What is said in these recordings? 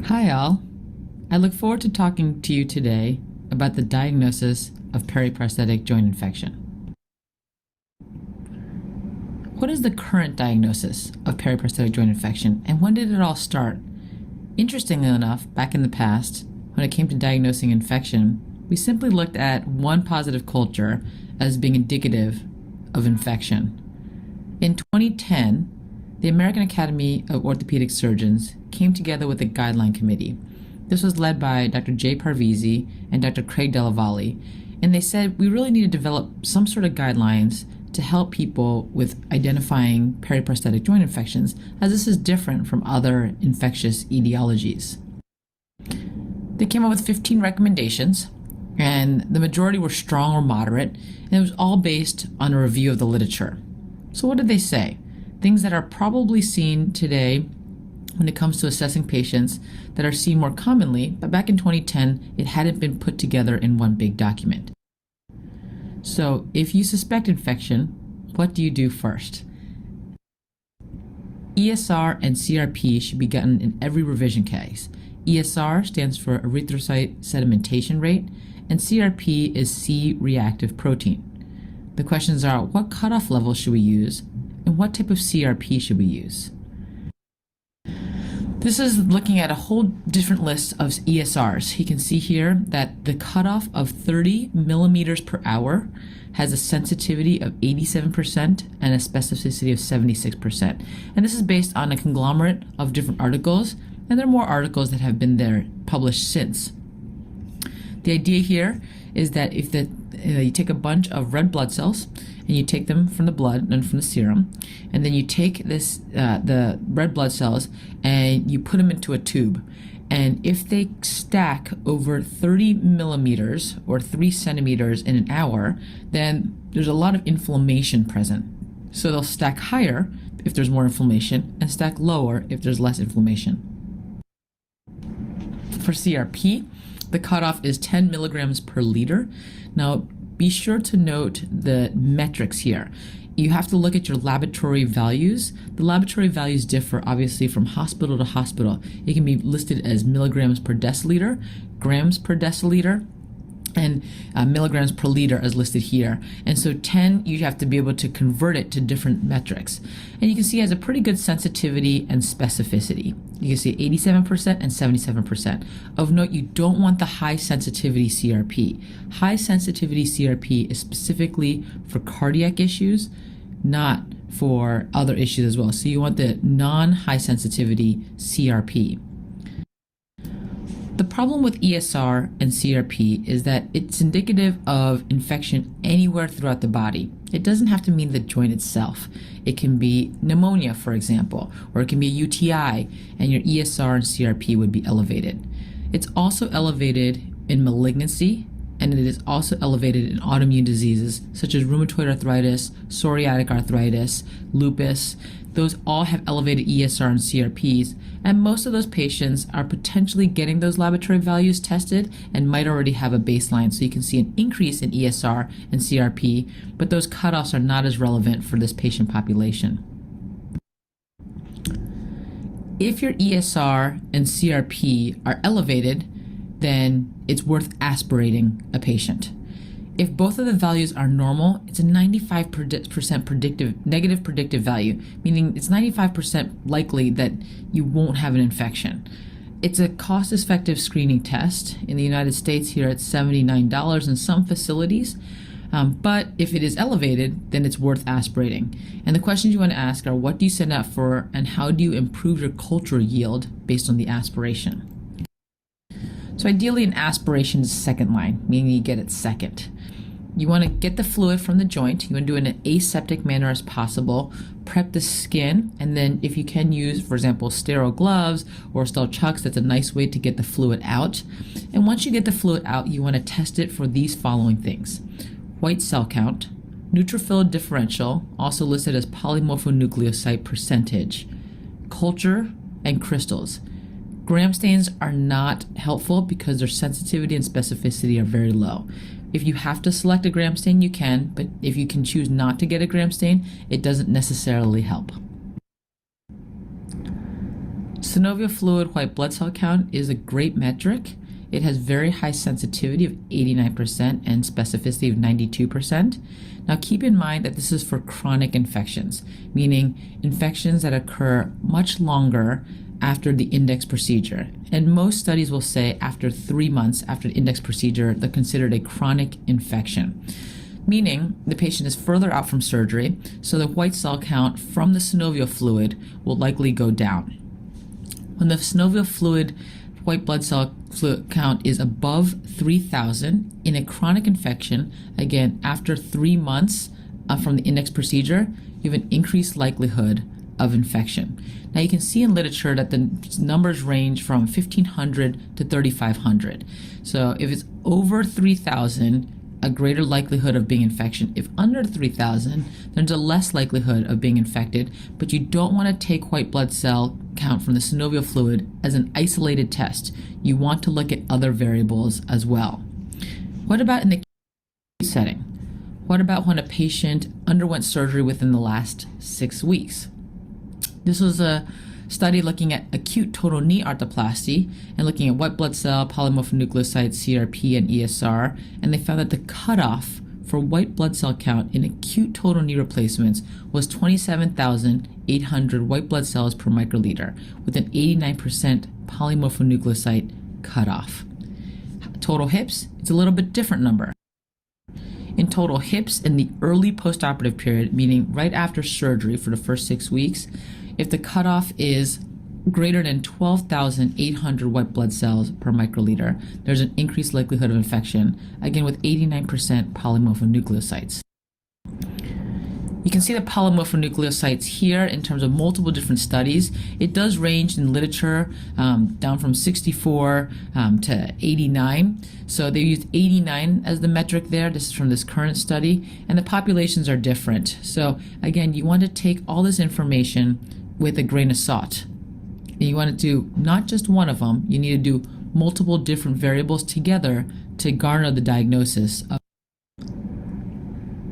Hi all. I look forward to talking to you today about the diagnosis of periprosthetic joint infection. What is the current diagnosis of periprosthetic joint infection, and when did it all start? Interestingly enough, back in the past, when it came to diagnosing infection, we simply looked at one positive culture as being indicative of infection. In 2010, the American Academy of Orthopedic Surgeons came together with a guideline committee. This was led by Dr. Jay Parvizi and Dr. Craig Delavalli, and they said we really need to develop some sort of guidelines to help people with identifying periprosthetic joint infections, as this is different from other infectious etiologies. They came up with 15 recommendations, and the majority were strong or moderate, and it was all based on a review of the literature. So what did they say? Things that are probably seen today when it comes to assessing patients that are seen more commonly, but back in 2010, it hadn't been put together in one big document. So if you suspect infection, what do you do first? ESR and CRP should be gotten in every revision case. ESR stands for erythrocyte sedimentation rate, and CRP is C-reactive protein. The questions are, what cutoff level should we use, and what type of CRP should we use? This is looking at a whole different list of ESRs. You can see here that the cutoff of 30 millimeters per hour has a sensitivity of 87% and a specificity of 76%. And this is based on a conglomerate of different articles, and there are more articles that have been there published since. The idea here is that if you take a bunch of red blood cells and you take them from the blood and from the serum, and then you take the red blood cells and you put them into a tube, and if they stack over 30 millimeters or 3 centimeters in an hour, then there's a lot of inflammation present. So they'll stack higher if there's more inflammation and stack lower if there's less inflammation. For CRP, the cutoff is 10 milligrams per liter. Now, be sure to note the metrics here. You have to look at your laboratory values. The laboratory values differ obviously from hospital to hospital. It can be listed as milligrams per deciliter, grams per deciliter, and milligrams per liter as listed here. And so 10, you have to be able to convert it to different metrics. And you can see it has a pretty good sensitivity and specificity. You can see 87% and 77%. Of note, you don't want the high sensitivity CRP. High sensitivity CRP is specifically for cardiac issues, not for other issues as well. So you want the non-high sensitivity CRP. The problem with ESR and CRP is that it's indicative of infection anywhere throughout the body. It doesn't have to mean the joint itself. It can be pneumonia, for example, or it can be a UTI, and your ESR and CRP would be elevated. It's also elevated in malignancy, and it is also elevated in autoimmune diseases such as rheumatoid arthritis, psoriatic arthritis, lupus. Those all have elevated ESR and CRPs, and most of those patients are potentially getting those laboratory values tested and might already have a baseline. So you can see an increase in ESR and CRP, but those cutoffs are not as relevant for this patient population. If your ESR and CRP are elevated, then it's worth aspirating a patient. If both of the values are normal, it's a 95% negative predictive value, meaning it's 95% likely that you won't have an infection. It's a cost-effective screening test. In the United States here, it's $79 in some facilities, but if it is elevated, then it's worth aspirating. And the questions you want to ask are, what do you send out for, and how do you improve your culture yield based on the aspiration? So ideally, an aspiration is second line, meaning you get it second. You want to get the fluid from the joint. You want to do it in an aseptic manner as possible. Prep the skin, and then if you can use, for example, sterile gloves or sterile chucks, that's a nice way to get the fluid out. And once you get the fluid out, you want to test it for these following things: white cell count, neutrophil differential, also listed as polymorphonucleoside percentage, culture, and crystals. Gram stains are not helpful because their sensitivity and specificity are very low. If you have to select a gram stain, you can, but if you can choose not to get a gram stain, it doesn't necessarily help. Synovial fluid white blood cell count is a great metric. It has very high sensitivity of 89% and specificity of 92%. Now keep in mind that this is for chronic infections, meaning infections that occur much longer after the index procedure. And most studies will say after 3 months after the index procedure, they're considered a chronic infection, meaning the patient is further out from surgery, so the white cell count from the synovial fluid will likely go down. When the synovial fluid white blood cell fluid count is above 3,000 in a chronic infection, again, after 3 months from the index procedure, you have an increased likelihood of infection. Now you can see in literature that the numbers range from 1,500 to 3,500. So if it's over 3,000, a greater likelihood of being infection. If under 3,000, there's a less likelihood of being infected, but you don't want to take white blood cell count from the synovial fluid as an isolated test. You want to look at other variables as well. What about in the setting? What about when a patient underwent surgery within the last 6 weeks? This was a study looking at acute total knee arthroplasty and looking at white blood cell, polymorphonucleocytes, CRP, and ESR, and they found that the cutoff for white blood cell count in acute total knee replacements was 27,800 white blood cells per microliter, with an 89% polymorphonucleocyte cutoff. Total hips, it's a little bit different number. In total hips in the early postoperative period, meaning right after surgery for the first 6 weeks, if the cutoff is greater than 12,800 white blood cells per microliter, there's an increased likelihood of infection, again with 89% polymorphonucleocytes. You can see the polymorphonucleocytes here in terms of multiple different studies. It does range in literature down from 64 to 89. So they used 89 as the metric there. This is from this current study, and the populations are different. So again, you want to take all this information with a grain of salt. And you want to do not just one of them, you need to do multiple different variables together to garner the diagnosis of.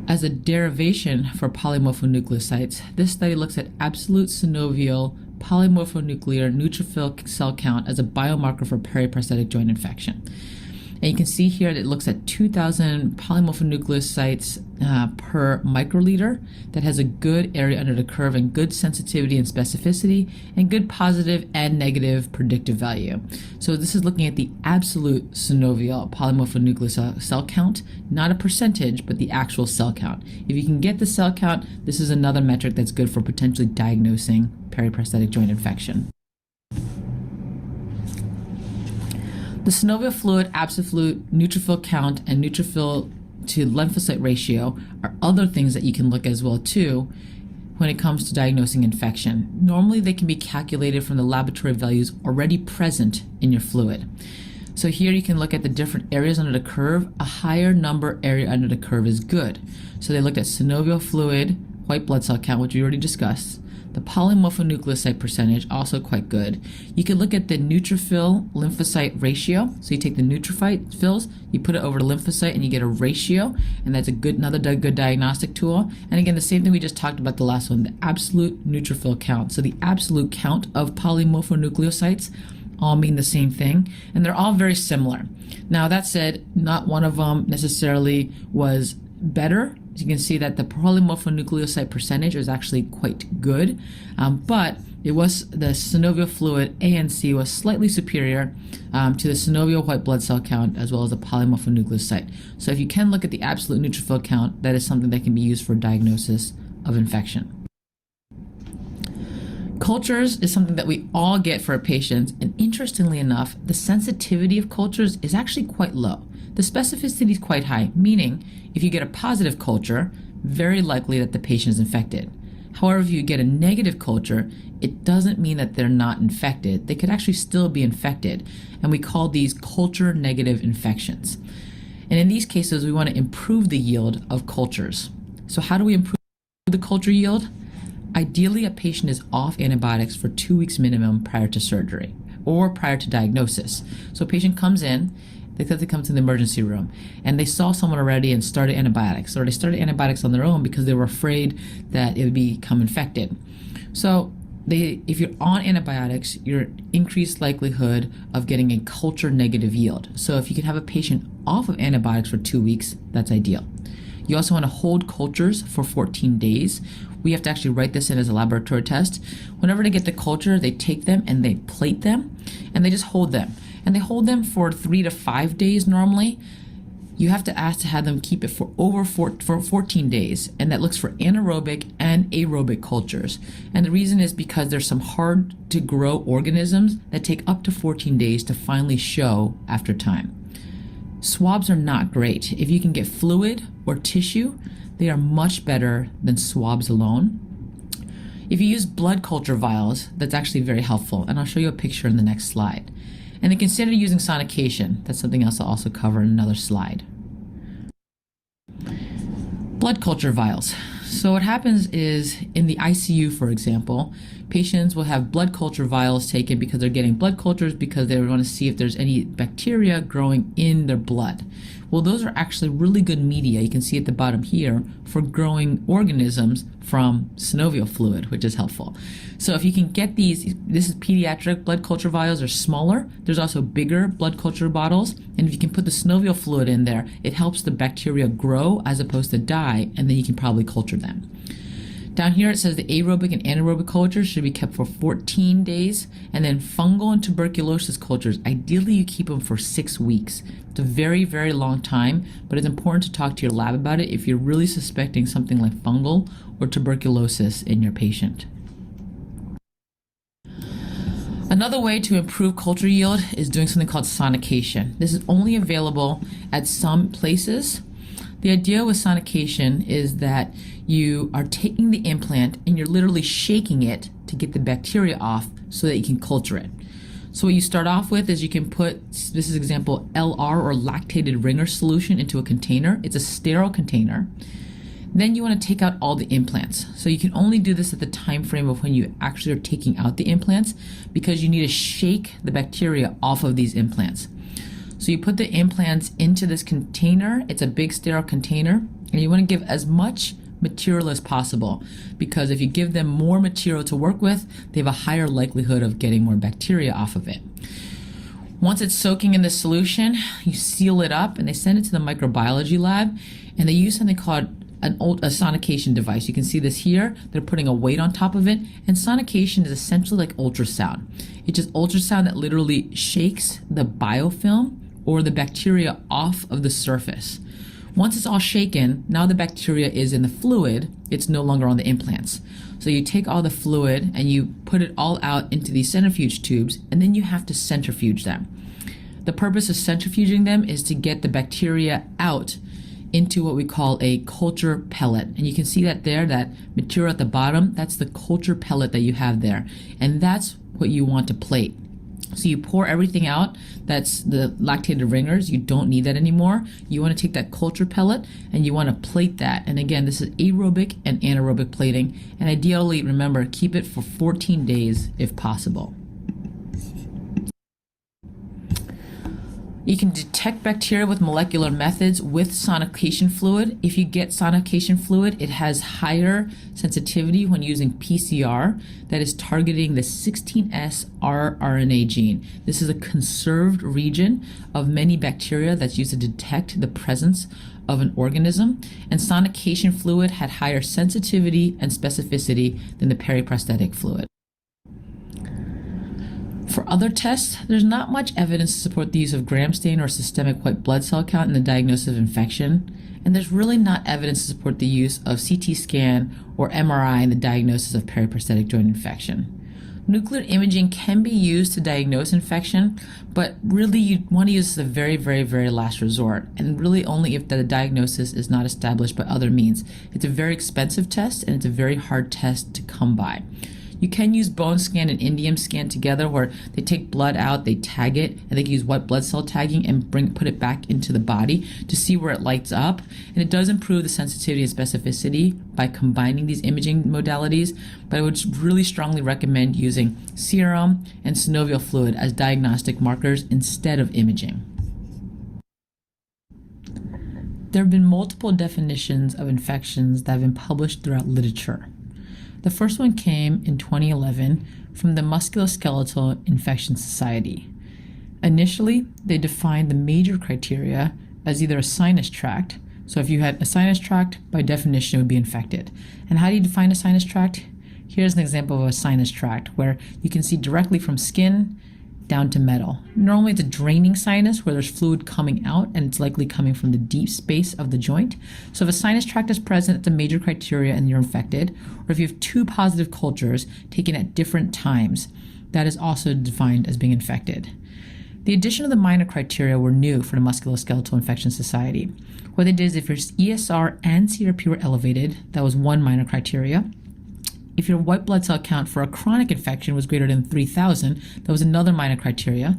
As a derivation for polymorphonucleocytes, this study looks at absolute synovial polymorphonuclear neutrophil cell count as a biomarker for periprosthetic joint infection. And you can see here that it looks at 2,000 polymorphonucleocytes per microliter. That has a good area under the curve and good sensitivity and specificity and good positive and negative predictive value. So this is looking at the absolute synovial polymorphonuclear cell count, not a percentage, but the actual cell count. If you can get the cell count, this is another metric that's good for potentially diagnosing periprosthetic joint infection. The synovial fluid, absolute neutrophil count, and neutrophil to lymphocyte ratio are other things that you can look at as well too when it comes to diagnosing infection. Normally they can be calculated from the laboratory values already present in your fluid. So here you can look at the different areas under the curve. A higher number area under the curve is good. So they looked at synovial fluid, white blood cell count, which we already discussed. The polymorphonucleocyte percentage, also quite good. You can look at the neutrophil lymphocyte ratio. So you take the neutrophils, you put it over the lymphocyte, and you get a ratio, and that's another good diagnostic tool. And again, the same thing we just talked about the last one, the absolute neutrophil count. So the absolute count of polymorphonucleocytes all mean the same thing, and they're all very similar. Now that said, not one of them necessarily was better. As you can see that the polymorphonucleocyte percentage was actually quite good, but it was the synovial fluid ANC was slightly superior to the synovial white blood cell count as well as the polymorphonucleocyte. So if you can look at the absolute neutrophil count, that is something that can be used for diagnosis of infection. Cultures is something that we all get for our patients, and interestingly enough, the sensitivity of cultures is actually quite low. The specificity is quite high, meaning if you get a positive culture, very likely that the patient is infected. However, if you get a negative culture, it doesn't mean that they're not infected. They could actually still be infected, and we call these culture negative infections. And in these cases, we want to improve the yield of cultures. So how do we improve the culture yield? Ideally, a patient is off antibiotics for 2 weeks minimum prior to surgery or prior to diagnosis. So a patient comes in, they said they come to the emergency room and they saw someone already and started antibiotics, or they started antibiotics on their own because they were afraid that it would become infected. So if you're on antibiotics, you're increased likelihood of getting a culture negative yield. So if you can have a patient off of antibiotics for 2 weeks, that's ideal. You also want to hold cultures for 14 days. We have to actually write this in as a laboratory test. Whenever they get the culture, they take them and they plate them and they just hold them. And they hold them for 3 to 5 days normally. You have to ask to have them keep it for for 14 days, and that looks for anaerobic and aerobic cultures. And the reason is because there's some hard to grow organisms that take up to 14 days to finally show after time. Swabs are not great. If you can get fluid or tissue, they are much better than swabs alone. If you use blood culture vials, that's actually very helpful, and I'll show you a picture in the next slide. And then consider using sonication. That's something else I'll also cover in another slide. Blood culture vials. So what happens is in the ICU, for example, patients will have blood culture vials taken because they're getting blood cultures because they want to see if there's any bacteria growing in their blood. Well, those are actually really good media, you can see at the bottom here, for growing organisms from synovial fluid, which is helpful. So if you can get these, this is pediatric blood culture vials, are smaller. There's also bigger blood culture bottles. And if you can put the synovial fluid in there, it helps the bacteria grow as opposed to die, and then you can probably culture them. Down here it says the aerobic and anaerobic cultures should be kept for 14 days, and then fungal and tuberculosis cultures, ideally you keep them for 6 weeks. It's a very, very long time, but it's important to talk to your lab about it if you're really suspecting something like fungal or tuberculosis in your patient. Another way to improve culture yield is doing something called sonication. This is only available at some places. The idea with sonication is that you are taking the implant and you're literally shaking it to get the bacteria off so that you can culture it. So what you start off with is you can put, this is example, LR or lactated ringer solution into a container. It's a sterile container. Then you want to take out all the implants. So you can only do this at the time frame of when you actually are taking out the implants, because you need to shake the bacteria off of these implants. So you put the implants into this container. It's a big sterile container, and you want to give as much material as possible, because if you give them more material to work with, they have a higher likelihood of getting more bacteria off of it. Once it's soaking in the solution, you seal it up and they send it to the microbiology lab, and they use something called a sonication device. You can see this here. They're putting a weight on top of it, and sonication is essentially like ultrasound. It's just ultrasound that literally shakes the biofilm or the bacteria off of the surface. Once it's all shaken, now the bacteria is in the fluid. It's no longer on the implants. So you take all the fluid and you put it all out into these centrifuge tubes, and then you have to centrifuge them. The purpose of centrifuging them is to get the bacteria out into what we call a culture pellet. And you can see that there, that material at the bottom, that's the culture pellet that you have there. And that's what you want to plate. So you pour everything out. That's the lactated ringers. You don't need that anymore. You want to take that culture pellet and you want to plate that. And again, this is aerobic and anaerobic plating. And ideally, remember, keep it for 14 days if possible. You can detect bacteria with molecular methods with sonication fluid. If you get sonication fluid, it has higher sensitivity when using PCR that is targeting the 16S rRNA gene. This is a conserved region of many bacteria that's used to detect the presence of an organism, and sonication fluid had higher sensitivity and specificity than the periprosthetic fluid. For other tests, there's not much evidence to support the use of gram stain or systemic white blood cell count in the diagnosis of infection, and there's really not evidence to support the use of CT scan or MRI in the diagnosis of periprosthetic joint infection. Nuclear imaging can be used to diagnose infection, but really you want to use this as a very, very, very last resort, and really only if the diagnosis is not established by other means. It's a very expensive test, and it's a very hard test to come by. You can use bone scan and indium scan together, where they take blood out, they tag it, and they can use white blood cell tagging and put it back into the body to see where it lights up. And it does improve the sensitivity and specificity by combining these imaging modalities, but I would really strongly recommend using serum and synovial fluid as diagnostic markers instead of imaging. There have been multiple definitions of infections that have been published throughout literature. The first one came in 2011 from the Musculoskeletal Infection Society. Initially, they defined the major criteria as either a sinus tract. So if you had a sinus tract, by definition, it would be infected. And how do you define a sinus tract? Here's an example of a sinus tract where you can see directly from skin down to metal. Normally it's a draining sinus where there's fluid coming out and it's likely coming from the deep space of the joint. So if a sinus tract is present, it's a major criteria and you're infected. Or if you have two positive cultures taken at different times, that is also defined as being infected. The addition of the minor criteria were new for the Musculoskeletal Infection Society. What they did is if your ESR and CRP were elevated, that was one minor criteria. If your white blood cell count for a chronic infection was greater than 3,000, that was another minor criteria.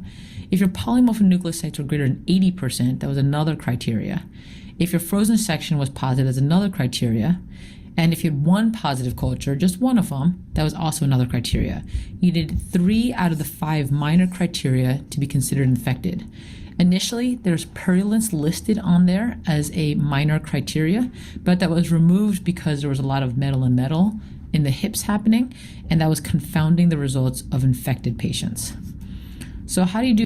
If your polymorphic nucleocytes were greater than 80%, that was another criteria. If your frozen section was positive, that's another criteria. And if you had one positive culture, just one of them, that was also another criteria. You needed 3 out of the 5 minor criteria to be considered infected. Initially, there's purulence listed on there as a minor criteria, but that was removed because there was a lot of metal and metal in the hips happening, and that was confounding the results of infected patients. So how do you do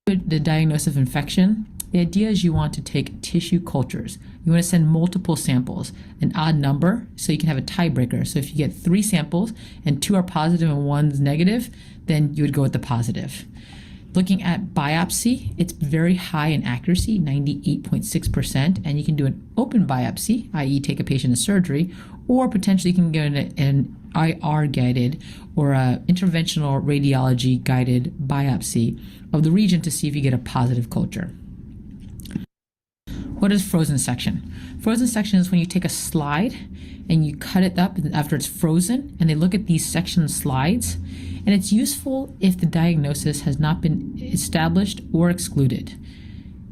the diagnosis of infection? The idea is you want to take tissue cultures. You want to send multiple samples, an odd number, so you can have a tiebreaker. So if you get 3 samples and 2 are positive and 1's negative, then you would go with the positive. Looking at biopsy, it's very high in accuracy, 98.6%, and you can do an open biopsy, i.e. take a patient to surgery, or potentially you can get an IR-guided or an interventional radiology-guided biopsy of the region to see if you get a positive culture. What is frozen section? Frozen section is when you take a slide and you cut it up after it's frozen, and they look at these section slides, and it's useful if the diagnosis has not been established or excluded.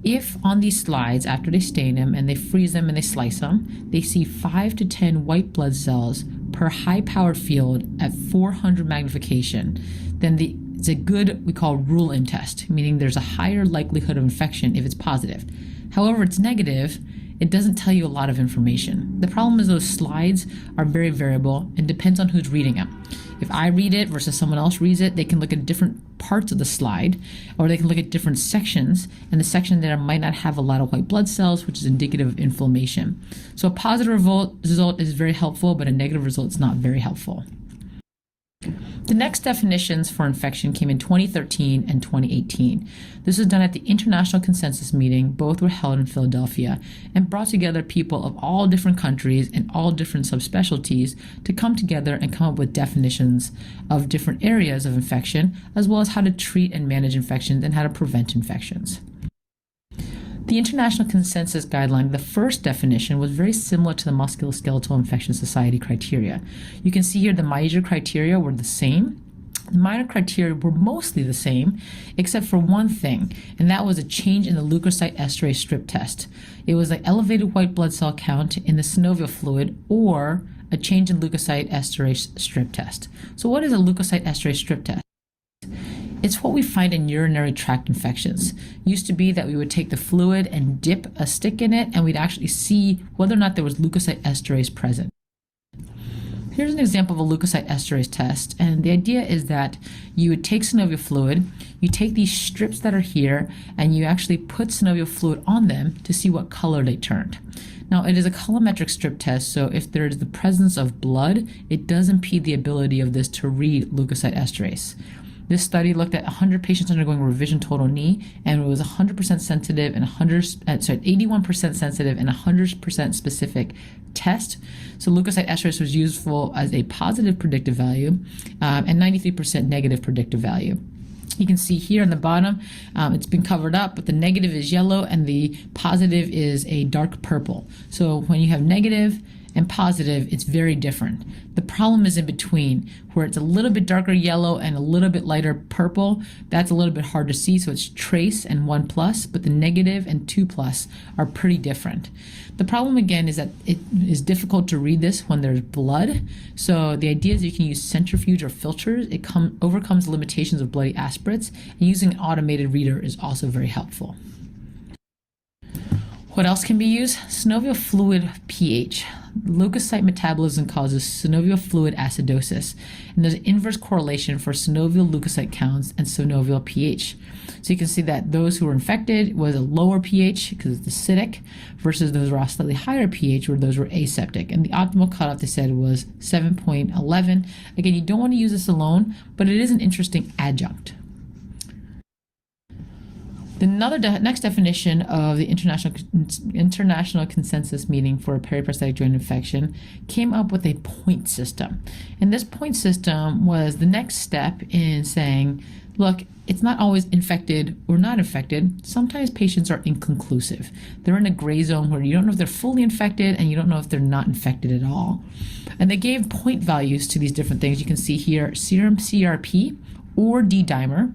If on these slides, after they stain them and they freeze them and they slice them, they see 5 to 10 white blood cells per high-powered field at 400 magnification, then it's a good, we call rule-in test, meaning there's a higher likelihood of infection if it's positive. However, it's negative, it doesn't tell you a lot of information. The problem is those slides are very variable and depends on who's reading them. If I read it versus someone else reads it, they can look at different parts of the slide, or they can look at different sections, and the section there might not have a lot of white blood cells, which is indicative of inflammation. So a positive result is very helpful, but a negative result is not very helpful. The next definitions for infection came in 2013 and 2018. This was done at the International Consensus Meeting. Both were held in Philadelphia and brought together people of all different countries and all different subspecialties to come together and come up with definitions of different areas of infection, as well as how to treat and manage infections and how to prevent infections. The International Consensus Guideline, the first definition, was very similar to the Musculoskeletal Infection Society criteria. You can see here the major criteria were the same. The minor criteria were mostly the same, except for one thing, and that was a change in the leukocyte esterase strip test. It was an elevated white blood cell count in the synovial fluid or a change in leukocyte esterase strip test. So what is a leukocyte esterase strip test? It's what we find in urinary tract infections. It used to be that we would take the fluid and dip a stick in it, and we'd actually see whether or not there was leukocyte esterase present. Here's an example of a leukocyte esterase test, and the idea is that you would take synovial fluid, you take these strips that are here, and you actually put synovial fluid on them to see what color they turned. Now, it is a colorimetric strip test, so if there is the presence of blood, it does impede the ability of this to read leukocyte esterase. This study looked at 100 patients undergoing revision total knee, and it was 100% sensitive and 81% sensitive and 100% specific test. So leukocyte esterase was useful as a positive predictive value and 93% negative predictive value. You can see here on the bottom, it's been covered up, but the negative is yellow and the positive is a dark purple. So when you have negative and positive, it's very different. The problem is in between, where it's a little bit darker yellow and a little bit lighter purple. That's a little bit hard to see, so it's trace and 1+, but the negative and 2+ are pretty different. The problem again is that it is difficult to read this when there's blood. So the idea is you can use centrifuge or filters. It overcomes the limitations of bloody aspirates, and using an automated reader is also very helpful. What else can be used? Synovial fluid pH. Leukocyte metabolism causes synovial fluid acidosis, and there's an inverse correlation for synovial leukocyte counts and synovial pH. So you can see that those who were infected was a lower pH because it's acidic, versus those who were a slightly higher pH where those were aseptic. And the optimal cutoff, they said, was 7.11. Again, you don't want to use this alone, but it is an interesting adjunct. Next definition of the international consensus meeting for a periprosthetic joint infection came up with a point system. And this point system was the next step in saying, look, it's not always infected or not infected. Sometimes patients are inconclusive. They're in a gray zone where you don't know if they're fully infected and you don't know if they're not infected at all. And they gave point values to these different things. You can see here, serum CRP or D-dimer.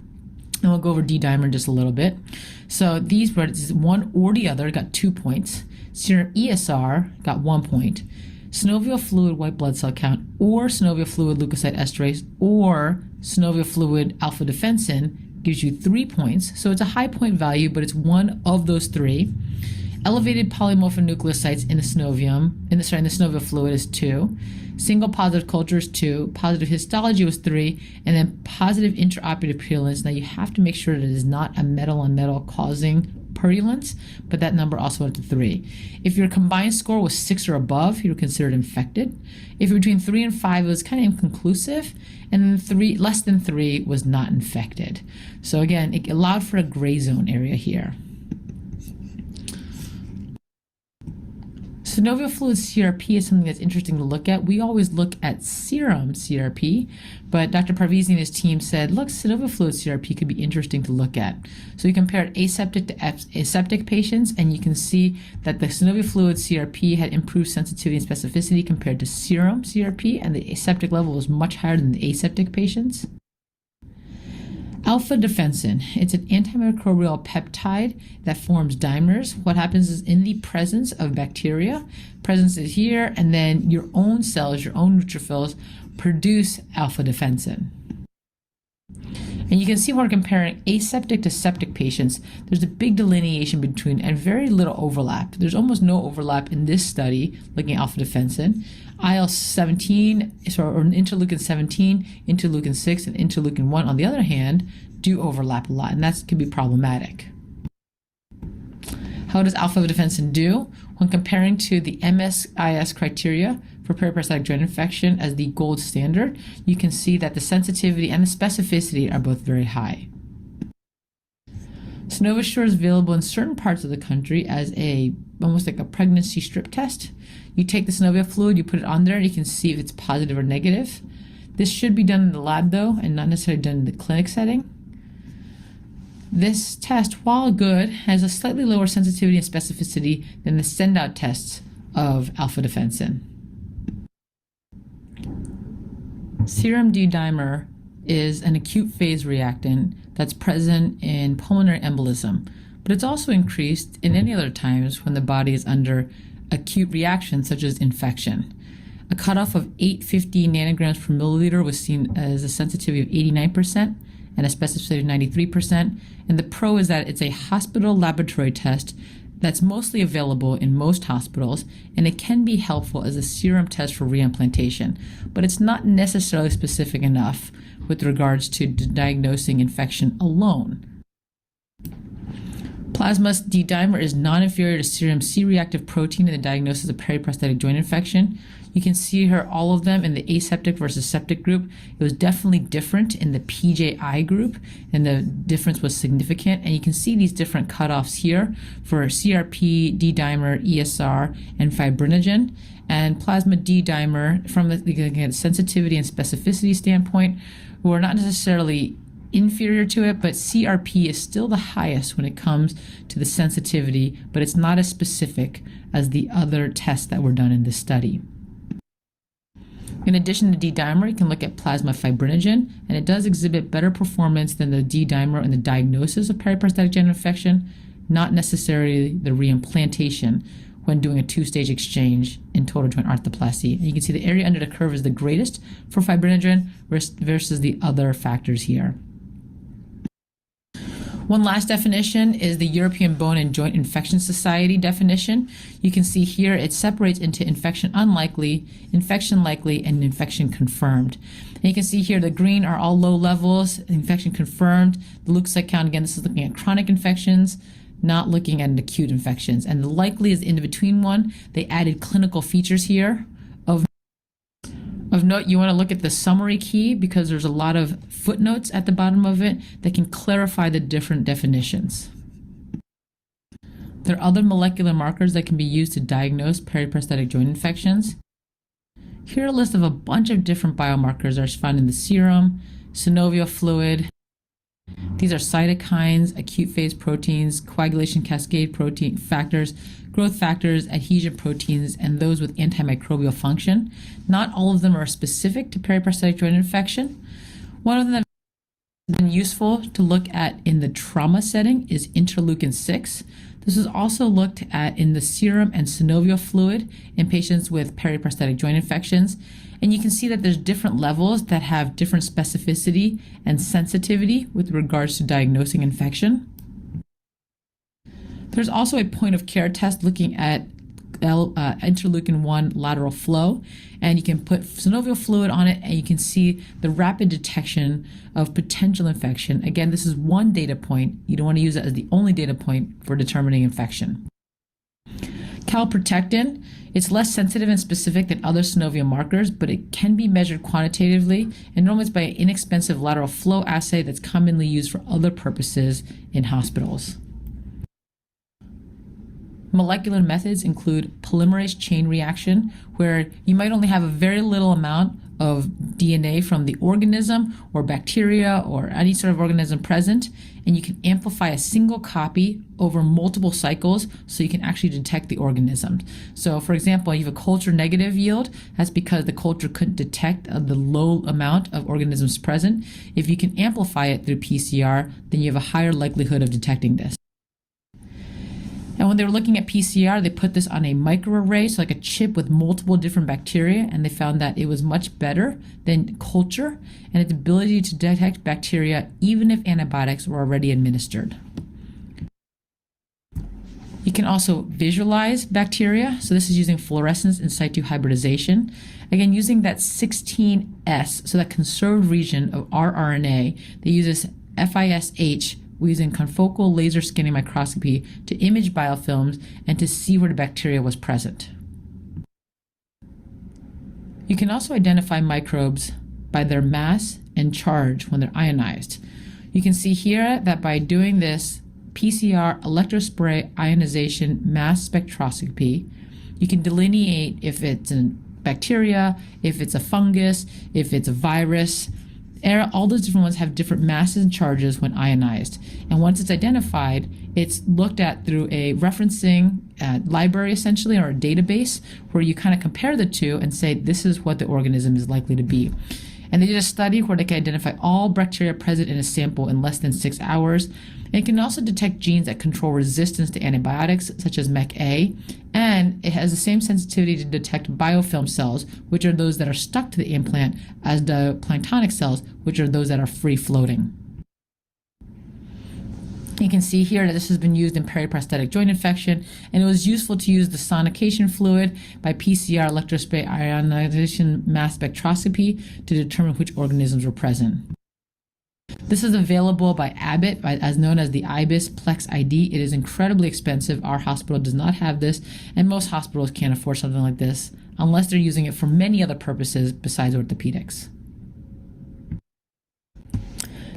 And we'll go over D-dimer in just a little bit. So these were one or the other, got 2 points. Serum ESR got 1 point. Synovial fluid white blood cell count or synovial fluid leukocyte esterase or synovial fluid alpha defensin gives you 3 points. So it's a high point value, but it's one of those three. Elevated polymorphonucleosides in the synovium, in the synovial fluid is 2. Single positive culture is 2. Positive histology was 3. And then positive intraoperative purulence. Now you have to make sure that it is not a metal on metal causing purulence, but that number also went to 3. If your combined score was 6 or above, you were considered infected. If you're between 3 and 5, it was kind of inconclusive. And then less than 3 was not infected. So again, it allowed for a gray zone area here. Synovial fluid CRP is something that's interesting to look at. We always look at serum CRP, but Dr. Parvizi and his team said, look, synovial fluid CRP could be interesting to look at. So we compared aseptic to aseptic patients, and you can see that the synovial fluid CRP had improved sensitivity and specificity compared to serum CRP, and the aseptic level was much higher than the aseptic patients. Alpha defensin, it's an antimicrobial peptide that forms dimers. What happens is in the presence of bacteria, presence is here, and then your own cells, your own neutrophils, produce alpha defensin. And you can see when we're comparing aseptic to septic patients, there's a big delineation between and very little overlap. There's almost no overlap in this study looking at alpha defensin. IL-17, or interleukin 17, interleukin 6, and interleukin 1, on the other hand, do overlap a lot, and that can be problematic. How does alpha defensin do? When comparing to the MSIS criteria for periprosthetic joint infection as the gold standard, you can see that the sensitivity and the specificity are both very high. SynoviSure is available in certain parts of the country as almost like a pregnancy strip test. You take the synovial fluid, you put it on there, and you can see if it's positive or negative. This should be done in the lab though, and not necessarily done in the clinic setting. This test, while good, has a slightly lower sensitivity and specificity than the send-out tests of alpha defensin. Serum D-dimer is an acute phase reactant that's present in pulmonary embolism, but it's also increased in any other times when the body is under acute reaction, such as infection. A cutoff of 850 nanograms per milliliter was seen as a sensitivity of 89% and a specificity of 93%. And the pro is that it's a hospital laboratory test that's mostly available in most hospitals, and it can be helpful as a serum test for reimplantation, but it's not necessarily specific enough with regards to diagnosing infection alone. Plasma D-dimer is non-inferior to serum C-reactive protein in the diagnosis of periprosthetic joint infection. You can see here all of them in the aseptic versus septic group. It was definitely different in the PJI group, and the difference was significant. And you can see these different cutoffs here for CRP, D-dimer, ESR, and fibrinogen. And plasma D-dimer, from the sensitivity and specificity standpoint, were not necessarily inferior to it, but CRP is still the highest when it comes to the sensitivity, but it's not as specific as the other tests that were done in this study. In addition to D-dimer, you can look at plasma fibrinogen, and it does exhibit better performance than the D-dimer in the diagnosis of periprosthetic joint infection, not necessarily the reimplantation when doing a two-stage exchange in total joint arthroplasty. And you can see the area under the curve is the greatest for fibrinogen versus the other factors here. One last definition is the European Bone and Joint Infection Society definition. You can see here it separates into infection unlikely, infection likely, and infection confirmed. And you can see here the green are all low levels, infection confirmed. The leukocyte count, again, this is looking at chronic infections, not looking at acute infections. And the likely is the in-between one. They added clinical features here. Of note, you want to look at the summary key because there's a lot of footnotes at the bottom of it that can clarify the different definitions. There are other molecular markers that can be used to diagnose periprosthetic joint infections. Here are a list of a bunch of different biomarkers that are found in the serum, synovial fluid. These are cytokines, acute phase proteins, coagulation cascade protein factors, growth factors, adhesion proteins, and those with antimicrobial function. Not all of them are specific to periprosthetic joint infection. One of them that's been useful to look at in the trauma setting is interleukin-6. This is also looked at in the serum and synovial fluid in patients with periprosthetic joint infections. And you can see that there's different levels that have different specificity and sensitivity with regards to diagnosing infection. There's also a point of care test looking at interleukin-1 lateral flow, and you can put synovial fluid on it and you can see the rapid detection of potential infection. Again, this is one data point. You don't want to use it as the only data point for determining infection. Calprotectin, it's less sensitive and specific than other synovial markers, but it can be measured quantitatively, and normally it's by an inexpensive lateral flow assay that's commonly used for other purposes in hospitals. Molecular methods include polymerase chain reaction, where you might only have a very little amount of DNA from the organism or bacteria or any sort of organism present, and you can amplify a single copy over multiple cycles so you can actually detect the organism. So for example, you have a culture negative yield. That's because the culture couldn't detect the low amount of organisms present. If you can amplify it through PCR, then you have a higher likelihood of detecting this. And when they were looking at PCR, they put this on a microarray, so like a chip with multiple different bacteria, and they found that it was much better than culture and its ability to detect bacteria even if antibiotics were already administered. You can also visualize bacteria. So this is using fluorescence in situ hybridization. Again, using that 16S, so that conserved region of rRNA, they use this FISH using confocal laser scanning microscopy to image biofilms and to see where the bacteria was present. You can also identify microbes by their mass and charge when they're ionized. You can see here that by doing this PCR electrospray ionization mass spectroscopy, you can delineate if it's a bacteria, if it's a fungus, if it's a virus. All those different ones have different masses and charges when ionized. And once it's identified, it's looked at through a referencing library, essentially, or a database, where you kind of compare the two and say, this is what the organism is likely to be. And they did a study where they can identify all bacteria present in a sample in less than 6 hours. And it can also detect genes that control resistance to antibiotics, such as MEK-A. And it has the same sensitivity to detect biofilm cells, which are those that are stuck to the implant, as the planktonic cells, which are those that are free floating. You can see here that this has been used in periprosthetic joint infection, and it was useful to use the sonication fluid by PCR electrospray ionization mass spectroscopy to determine which organisms were present. This is available by Abbott, as known as the IBIS Plex ID. It is incredibly expensive. Our hospital does not have this, and most hospitals can't afford something like this unless they're using it for many other purposes besides orthopedics.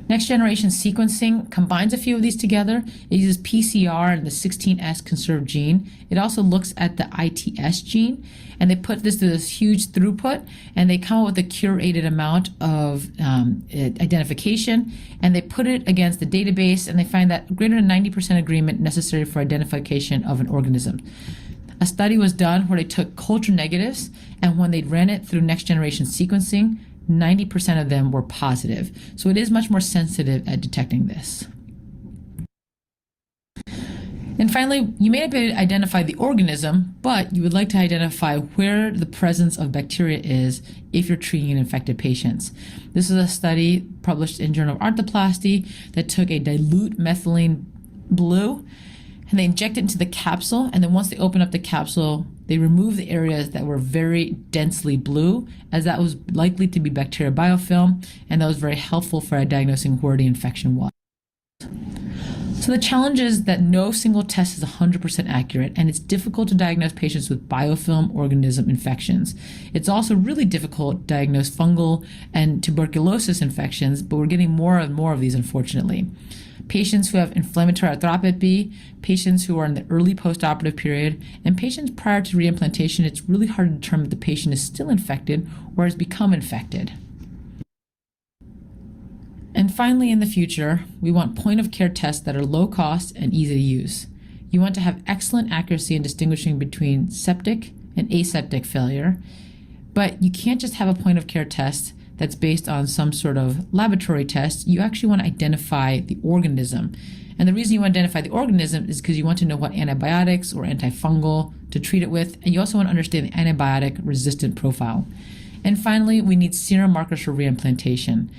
Next generation sequencing combines a few of these together. It uses PCR and the 16S conserved gene. It also looks at the ITS gene, and they put this to this huge throughput, and they come up with a curated amount of identification, and they put it against the database, and they find that greater than 90% agreement necessary for identification of an organism. A study was done where they took culture negatives, and when they ran it through next generation sequencing, 90% of them were positive. So it is much more sensitive at detecting this. And finally, you may not be able to identify the organism, but you would like to identify where the presence of bacteria is if you're treating infected patients. This is a study published in Journal of Arthroplasty that took a dilute methylene blue and they inject it into the capsule, and then once they open up the capsule, they remove the areas that were very densely blue, as that was likely to be bacterial biofilm, and that was very helpful for diagnosing where the infection was. So the challenge is that no single test is 100% accurate, and it's difficult to diagnose patients with biofilm organism infections. It's also really difficult to diagnose fungal and tuberculosis infections, but we're getting more and more of these, unfortunately. Patients who have inflammatory arthropathy, patients who are in the early postoperative period, and patients prior to reimplantation, it's really hard to determine if the patient is still infected or has become infected. And finally, in the future, we want point-of-care tests that are low cost and easy to use. You want to have excellent accuracy in distinguishing between septic and aseptic failure, but you can't just have a point-of-care test that's based on some sort of laboratory test. You actually want to identify the organism. And the reason you want to identify the organism is because you want to know what antibiotics or antifungal to treat it with, and you also want to understand the antibiotic resistant profile. And finally, we need serum markers for reimplantation.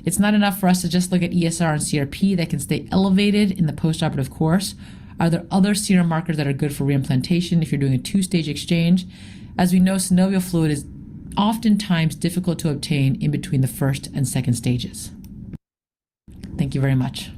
It's not enough for us to just look at ESR and CRP that can stay elevated in the postoperative course. Are there other serum markers that are good for reimplantation if you're doing a two-stage exchange? As we know, synovial fluid is oftentimes difficult to obtain in between the first and second stages. Thank you very much.